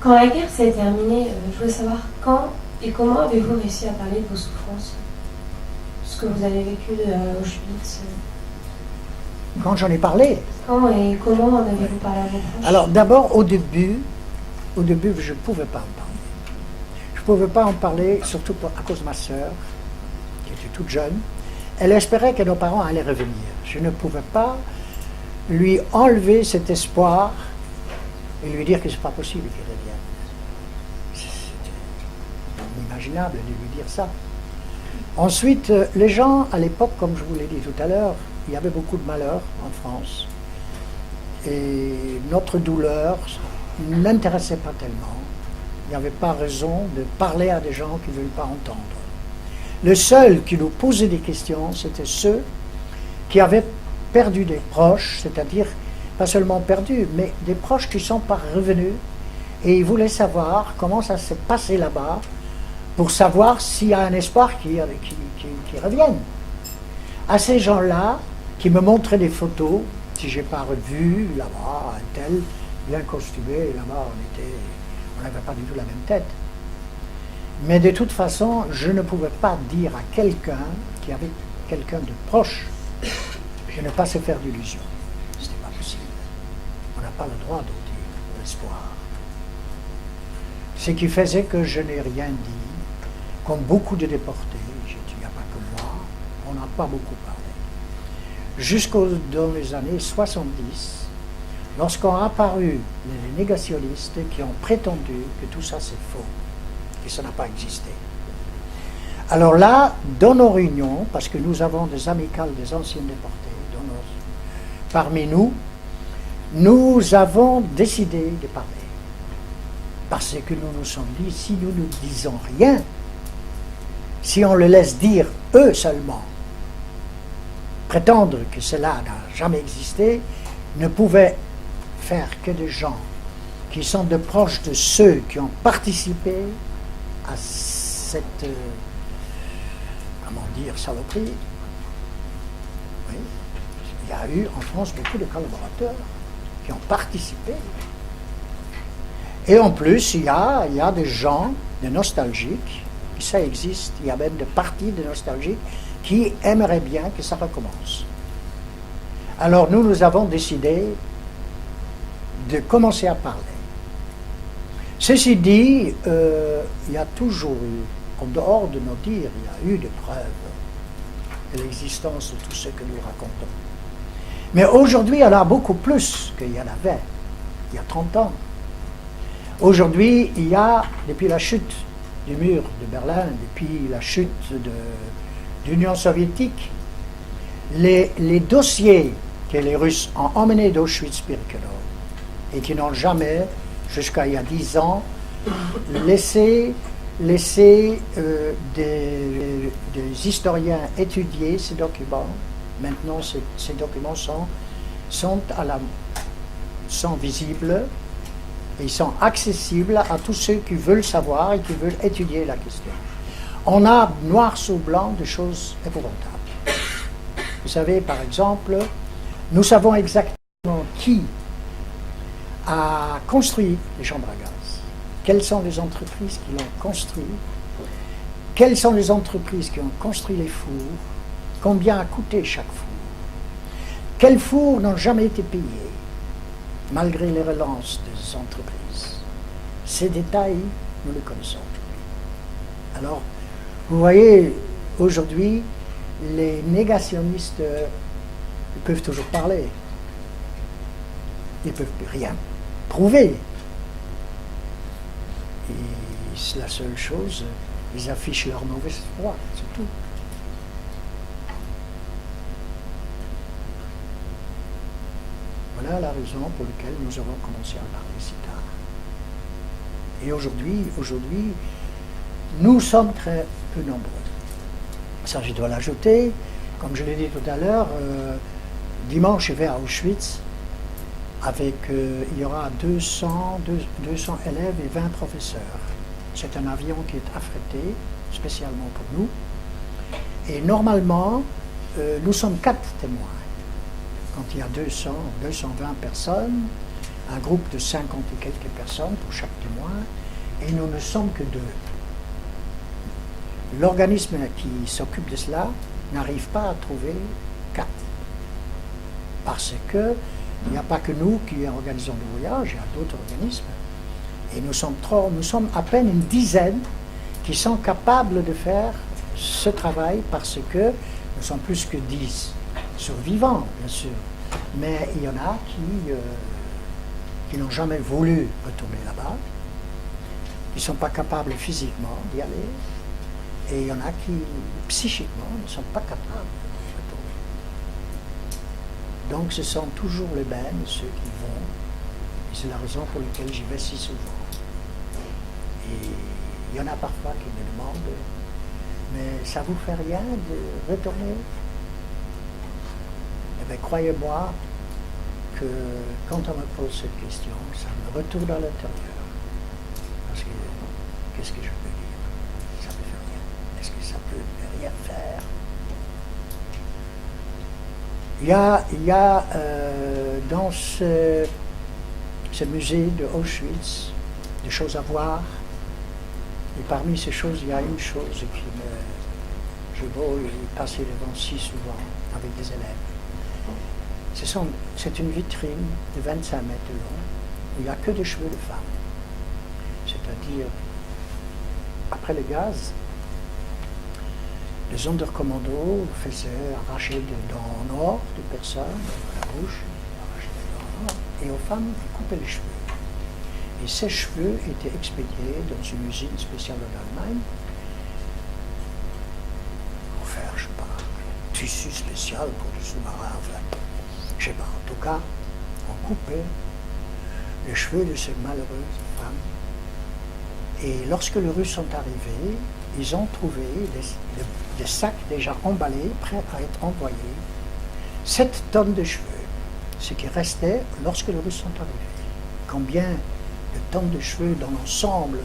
Quand la guerre s'est terminée, je voulais savoir quand et comment avez-vous réussi à parler de vos souffrances? Ce que vous avez vécu de Auschwitz. Quand j'en ai parlé. Quand et comment en avez-vous parlé à vos proches? Alors d'abord, au début, je ne pouvais pas en parler. Je ne pouvais pas en parler, surtout à cause de ma sœur, qui était toute jeune. Elle espérait que nos parents allaient revenir. Je ne pouvais pas lui enlever cet espoir et lui dire que ce n'est pas possible qu'ils reviennent. C'était inimaginable de lui dire ça. Ensuite, les gens, à l'époque, comme je vous l'ai dit tout à l'heure, il y avait beaucoup de malheurs en France. Et notre douleur ne l'intéressait pas tellement. Il n'y avait pas raison de parler à des gens qui ne veulent pas entendre. Le seul qui nous posait des questions, c'était ceux qui avaient perdu des proches, c'est-à-dire pas seulement perdus, mais des proches qui ne sont pas revenus. Et ils voulaient savoir comment ça s'est passé là-bas, pour savoir s'il y a un espoir qui revienne. À ces gens-là, qui me montraient des photos, si je n'ai pas revu là-bas, un tel, bien costumé, là-bas on n'avait pas du tout la même tête. Mais de toute façon, je ne pouvais pas dire à quelqu'un qui avait quelqu'un de proche de ne pas se faire d'illusions. Ce n'était pas possible. On n'a pas le droit d'ôter l'espoir. Ce qui faisait que je n'ai rien dit, comme beaucoup de déportés, il n'y a pas que moi, on n'a pas beaucoup parlé. Dans les années 70, lorsqu'ont apparu les négationnistes qui ont prétendu que tout ça c'est faux, que ça n'a pas existé. Alors là, dans nos réunions, parce que nous avons des amicales des anciens déportés, parmi nous, nous avons décidé de parler. Parce que nous nous sommes dit, si nous ne disons rien, si on le laisse dire eux seulement, prétendre que cela n'a jamais existé, ne pouvait faire que des gens qui sont de proches de ceux qui ont participé à cette, comment dire, saloperie. Oui. Il y a eu en France beaucoup de collaborateurs qui ont participé. Et en plus, il y a des gens, des nostalgiques, ça existe, il y a même des partis de nostalgiques qui aimeraient bien que ça recommence. Alors nous avons décidé de commencer à parler. Ceci dit, il y a toujours eu, en dehors de nos dires, il y a eu des preuves de l'existence de tout ce que nous racontons. Mais aujourd'hui, il y en a beaucoup plus qu'il y en avait il y a 30 ans. Aujourd'hui, il y a, depuis la chute du mur de Berlin, depuis la chute de l'Union soviétique, les dossiers que les Russes ont emmenés d'Auschwitz-Birkenau et qui n'ont jamais, jusqu'à il y a 10 ans, laissé des historiens étudier ces documents. Maintenant, ces documents sont visibles et ils sont accessibles à tous ceux qui veulent savoir et qui veulent étudier la question. On a noir sur blanc des choses épouvantables. Vous savez, par exemple, nous savons exactement qui a construit les chambres à gaz. Quelles sont les entreprises qui l'ont construit? Quelles sont les entreprises qui ont construit les fours? Combien a coûté chaque four? Quels fours n'ont jamais été payés, malgré les relances des entreprises? Ces détails, nous les connaissons. Alors, vous voyez, aujourd'hui, les négationnistes peuvent toujours parler. Ils ne peuvent plus rien prouver. Et c'est la seule chose, ils affichent leur mauvaise foi, c'est tout. Voilà la raison pour laquelle nous avons commencé à parler si tard. Et aujourd'hui, nous sommes très peu nombreux. Ça, je dois l'ajouter. Comme je l'ai dit tout à l'heure, dimanche, je vais à Auschwitz. Il y aura 200 élèves et 20 professeurs. C'est un avion qui est affrété spécialement pour nous. Et normalement, nous sommes 4 témoins. Quand il y a 220 personnes, un groupe de 50 et quelques personnes pour chaque témoin, et nous ne sommes que 2. L'organisme qui s'occupe de cela n'arrive pas à trouver 4. Parce que il n'y a pas que nous qui organisons le voyage, il y a d'autres organismes. Et nous sommes à peine une dizaine qui sont capables de faire ce travail parce que nous sommes plus que 10 survivants, bien sûr. Mais il y en a qui n'ont jamais voulu retourner là-bas, qui ne sont pas capables physiquement d'y aller, et il y en a qui, psychiquement, ne sont pas capables de retourner. Donc ce sont toujours les mêmes, ceux qui vont, et c'est la raison pour laquelle j'y vais si souvent. Et il y en a parfois qui me demandent, mais ça vous fait rien de retourner? Eh bien, croyez-moi que quand on me pose cette question, ça me retourne à l'intérieur. Parce que, qu'est-ce que je peux dire? Ça ne me fait rien. Est-ce que ça peut me rien faire? Il y a dans ce musée de Auschwitz des choses à voir. Et parmi ces choses, il y a une chose qui je veux y passer devant si souvent avec des élèves. C'est une vitrine de 25 mètres de long où il n'y a que des cheveux de femmes. C'est-à-dire, après le gaz, les Sonderkommando faisaient arracher des dents en or de personnes, de la bouche, arracher des dents en or, et aux femmes, ils coupaient les cheveux. Et ces cheveux étaient expédiés dans une usine spéciale en Allemagne pour faire, je ne sais pas, un tissu spécial pour les sous-marins, enfin, je ne sais pas. En tout cas, on coupait les cheveux de ces malheureuses femmes. Et lorsque les Russes sont arrivés, ils ont trouvé des sacs déjà emballés, prêts à être envoyés. 7 tonnes de cheveux, ce qui restait lorsque les Russes sont arrivés. Combien de tonnes de cheveux dans l'ensemble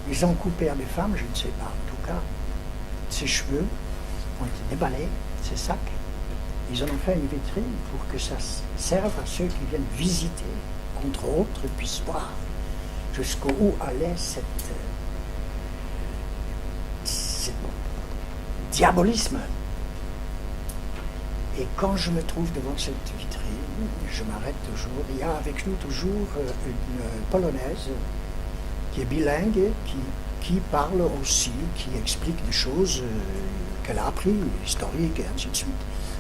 ils ont coupé à des femmes, je ne sais pas. En tout cas, ces cheveux ont été déballés, ces sacs. Ils en ont fait une vitrine pour que ça serve à ceux qui viennent visiter, entre autres, puissent voir jusqu'où allait cette diabolisme. Et quand je me trouve devant cette vitrine, je m'arrête toujours. Il y a avec nous toujours une Polonaise qui est bilingue, qui parle aussi, qui explique des choses qu'elle a appris, historiques et ainsi de suite.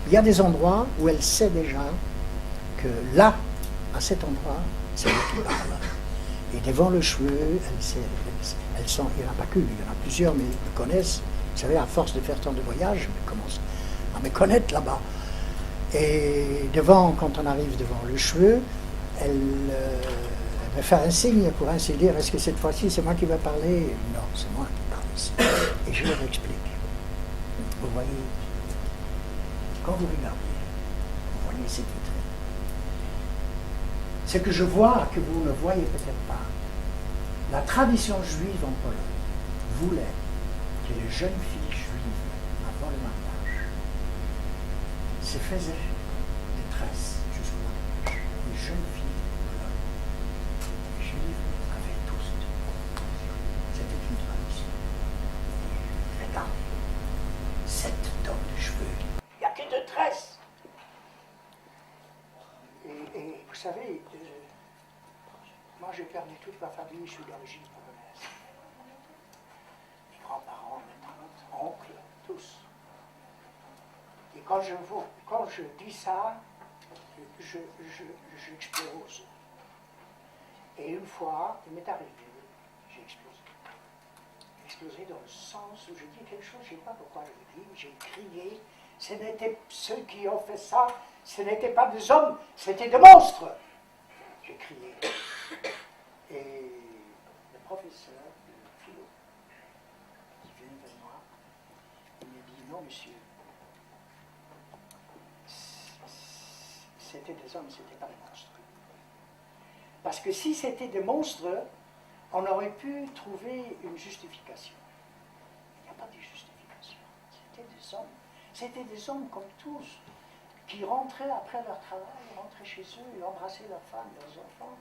Il y a des endroits où elle sait déjà que là, à cet endroit, c'est elle qui parle. Et devant le cheveu, elles sont, il n'y en a pas qu'une, il y en a plusieurs, mais ils me connaissent. Vous savez, à force de faire tant de voyages, je commence à me connaître là-bas. Et devant, quand on arrive devant le cheveu, elle me fait un signe pour ainsi dire, est-ce que cette fois-ci c'est moi qui vais parler? Non, c'est moi qui parle ici. Et je leur explique. Vous voyez, quand vous regardez, vous voyez cette vitrine. Ce que je vois, que vous ne voyez peut-être pas, la tradition juive en Pologne voulait que les jeunes filles juives, avant le mariage, se faisaient des tresses jusqu'au mariage. Les jeunes filles juives avaient tous. C'était une tradition. Regardez, 7 tonnes de cheveux. Il n'y a que 2 tresses. Et vous savez, moi j'ai perdu toute ma famille, je suis d'origine polonaise. Mes grands-parents, mes tantes, oncles, tous. Et quand je dis ça, j'explose. Et une fois, il m'est arrivé, j'ai explosé. Explosé dans le sens où je dis quelque chose, je ne sais pas pourquoi je le dis, j'ai crié. Ce n'étaient ceux qui ont fait ça, ce n'étaient pas des hommes, c'était des monstres. J'ai crié. Et le professeur de philo, qui vient vers moi, il me dit, non monsieur, c'était des hommes, c'était pas des monstres. Parce que si c'était des monstres, on aurait pu trouver une justification. Il n'y a pas de justification. C'était des hommes. C'était des hommes comme tous. qui rentraient après leur travail, rentraient chez eux et embrassaient leurs femmes, leurs enfants.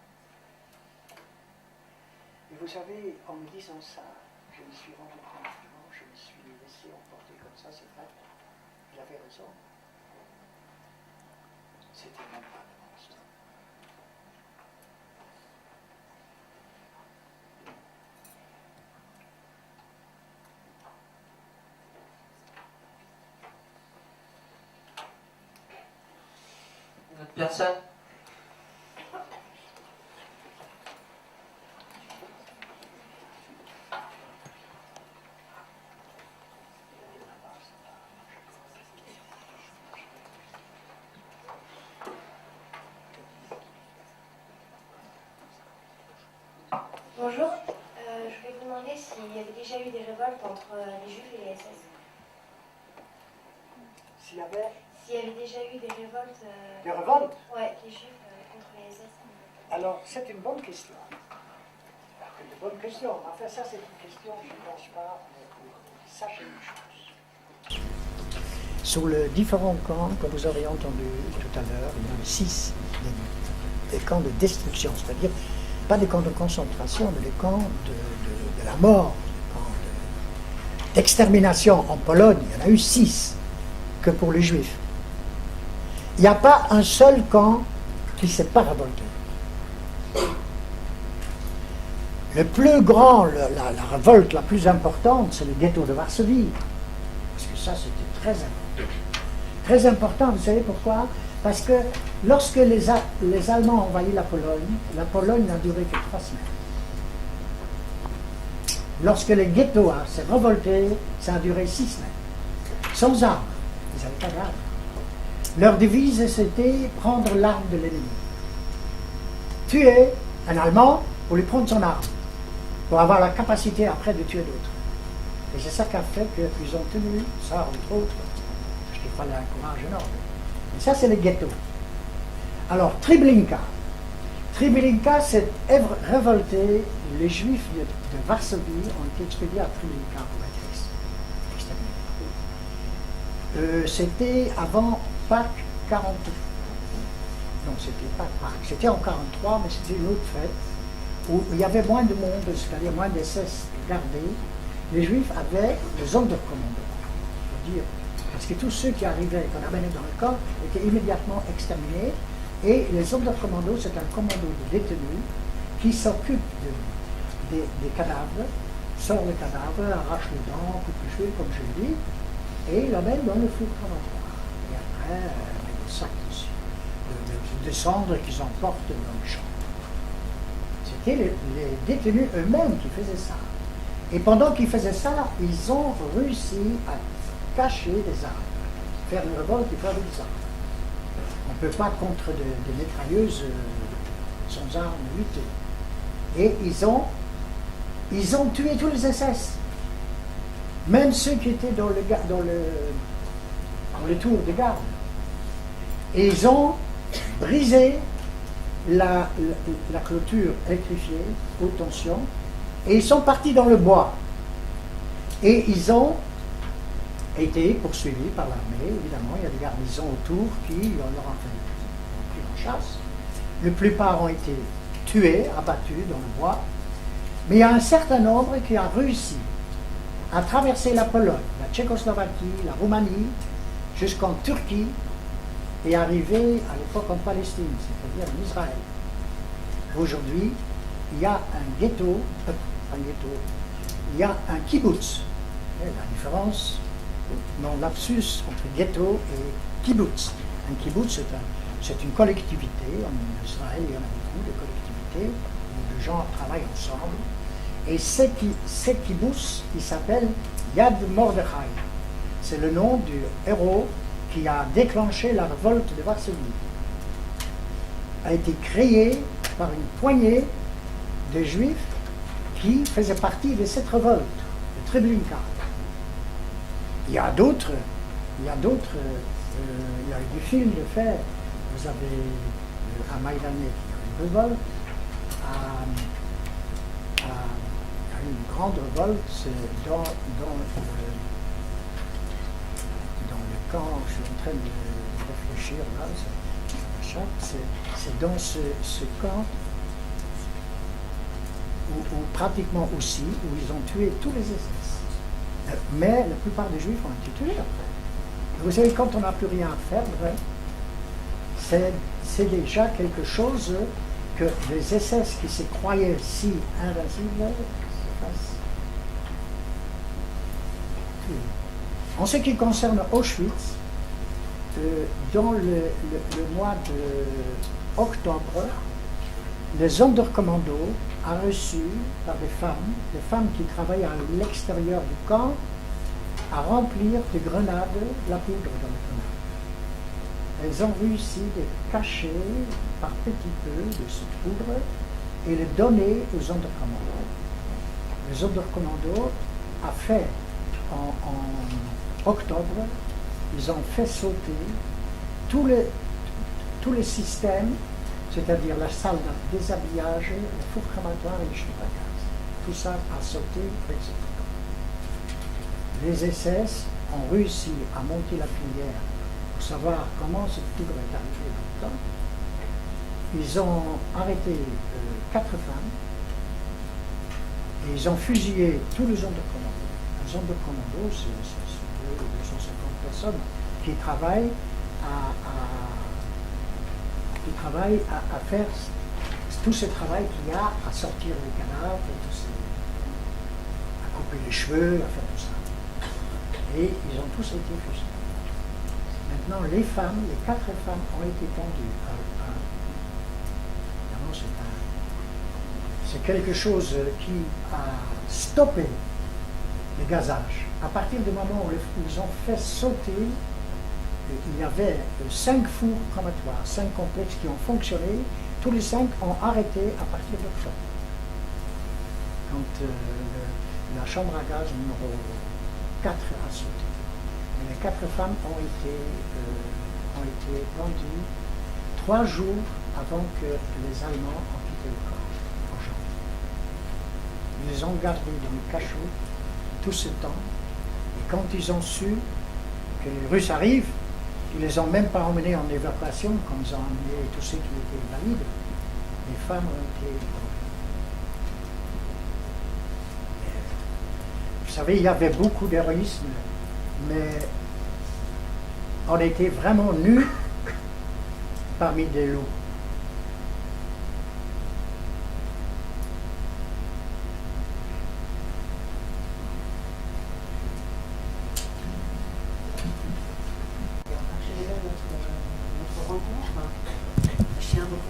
Et vous savez, en me disant ça, je me suis rendu compte, je me suis laissé emporter comme ça, c'est vrai. Il avait raison. C'était même pas de monstre. D'autres personnes? Bonjour, je voulais vous demander s'il y avait déjà eu des révoltes entre les Juifs et les SS. S'il y avait S'il y avait déjà eu des révoltes. des révoltes, Ouais, les Juifs contre les SS. alors c'est une bonne question. C'est une bonne question. Enfin, ça, c'est une question, je ne pense pas, mais sachez une chose. Sur les différents camps, comme vous avez entendu tout à l'heure, il y en a 6 des camps de destruction, c'est-à-dire pas des camps de concentration, mais des camps de la mort, des camps d'extermination en Pologne. Il y en a eu 6 que pour les Juifs. Il n'y a pas un seul camp qui ne s'est pas révolté. Le plus grand, la révolte la plus importante, c'est le ghetto de Varsovie. Parce que ça, c'était très important. Très important, vous savez pourquoi? Parce que lorsque les Allemands ont envahi la Pologne n'a duré que 3 semaines. Lorsque les ghettos s'est révolté, ça a duré 6 semaines. Sans armes. Ils n'avaient pas d'armes. Leur devise, c'était prendre l'arme de l'ennemi. Tuer un Allemand pour lui prendre son arme. Pour avoir la capacité après de tuer d'autres. Et c'est ça qui a fait qu'ils ont tenu ça, entre autres. Parce qu'il fallait un courage énorme. Et ça, c'est les ghettos. Alors, Treblinka. Treblinka s'est révolté. Les Juifs de Varsovie ont été expédiés à Treblinka pour être exterminés. C'était avant Pâques 42. Non, c'était pas Pâques. C'était en 43, mais c'était une autre fête où il y avait moins de monde, c'est-à-dire moins d'SS gardés. Les Juifs avaient des Sonderkommando, il faut dire. Parce que tous ceux qui arrivaient, qu'on amenait dans le camp, étaient immédiatement exterminés. Et les Sonderkommando, c'est un commando de détenus qui s'occupe des cadavres, sort le cadavre, arrache les dents, coupe les cheveux, comme je l'ai dit, et l'amène dans le four crematoire. Et après, des sacs de cendres qu'ils emportent dans le champ. C'était les détenus eux-mêmes qui faisaient ça. Et pendant qu'ils faisaient ça, ils ont réussi à cacher des armes, faire une révolte et faire des armes. On ne peut pas contre des mitrailleuses sans armes lutter. Et ils ont tué tous les SS. Même ceux qui étaient dans le tour de garde. Et ils ont brisé la clôture électrifiée, haute tension, et ils sont partis dans le bois. Et ils ont été poursuivis par l'armée, évidemment. Il y a des garnisons autour qui leur ont pris en chasse. La plupart ont été tués, abattus dans le bois. Mais il y a un certain nombre qui a réussi à traverser la Pologne, la Tchécoslovaquie, la Roumanie, jusqu'en Turquie, et arriver à l'époque en Palestine, c'est-à-dire en Israël. Aujourd'hui, il y a un ghetto, il y a un kibbutz. Et la différence, non, lapsus entre ghetto et kibbutz. Un kibbutz, c'est une collectivité. En Israël, il y en a beaucoup de collectivités où les gens travaillent ensemble. Et ce kibbutz, il s'appelle Yad Mordechai. C'est le nom du héros qui a déclenché la révolte de Varsovie. A été créé par une poignée de juifs qui faisaient partie de cette révolte, de Treblinka. Il y a d'autres, il y a eu des films de faits. Vous avez à Maïdané qui a une révolte, une grande révolte, c'est dans le camp, je suis en train de réfléchir. réfléchir là, c'est dans ce camp où pratiquement aussi, où ils ont tué tous les SS. Mais la plupart des Juifs ont été tués après. Vous savez, quand on n'a plus rien à faire, c'est déjà quelque chose que les SS qui se croyaient si invincibles se fassent tuer. En ce qui concerne Auschwitz, dans le mois d'octobre, le Sonderkommando a reçu par des femmes qui travaillent à l'extérieur du camp, à remplir de grenades la poudre dans les grenades. Elles ont réussi de cacher par petits peu de cette poudre et le donner aux Sonderkommando. Le Sonderkommando a fait en octobre, ils ont fait sauter tous les systèmes, c'est-à-dire la salle de déshabillage, le four crématoire et les chambres à gaz. Tout ça a sauté avec ce camp. Les SS ont réussi à monter la filière pour savoir comment cette poudre est arrivée dans le camp. Ils ont arrêté 4 femmes et ils ont fusillé tous les hommes de commando. Les hommes de commando, c'est 250 personnes qui travaillent à faire tout ce travail qu'il y a à sortir les cadavres, à couper les cheveux, à faire tout ça. Et ils ont tous été fusillés. Maintenant, les 4 femmes ont été pendues. C'est quelque chose qui a stoppé le gazage. À partir du moment où ils ont fait sauter, il y avait 5 fours crématoires, 5 complexes qui ont fonctionné. Tous les 5 ont arrêté à partir d'octobre. Quand la chambre à gaz numéro 4 a sauté. Et les 4 femmes ont été pendues 3 jours avant que les Allemands ont quitté le camp. Ils les ont gardés dans le cachot tout ce temps. Et quand ils ont su que les Russes arrivent, ils ne les ont même pas emmenés en évacuation, comme ils ont emmené tous ceux qui étaient valides. Les femmes ont été... Vous savez, il y avait beaucoup d'héroïsme, mais on était vraiment nus parmi des loups.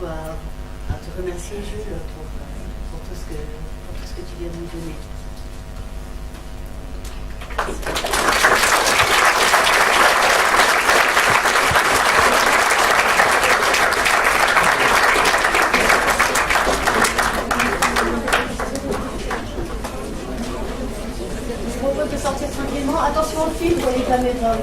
À te remercier, Jules, pour tout ce que tu viens de nous donner. Je propose de sortir tranquillement. Attention au film pour les caméras.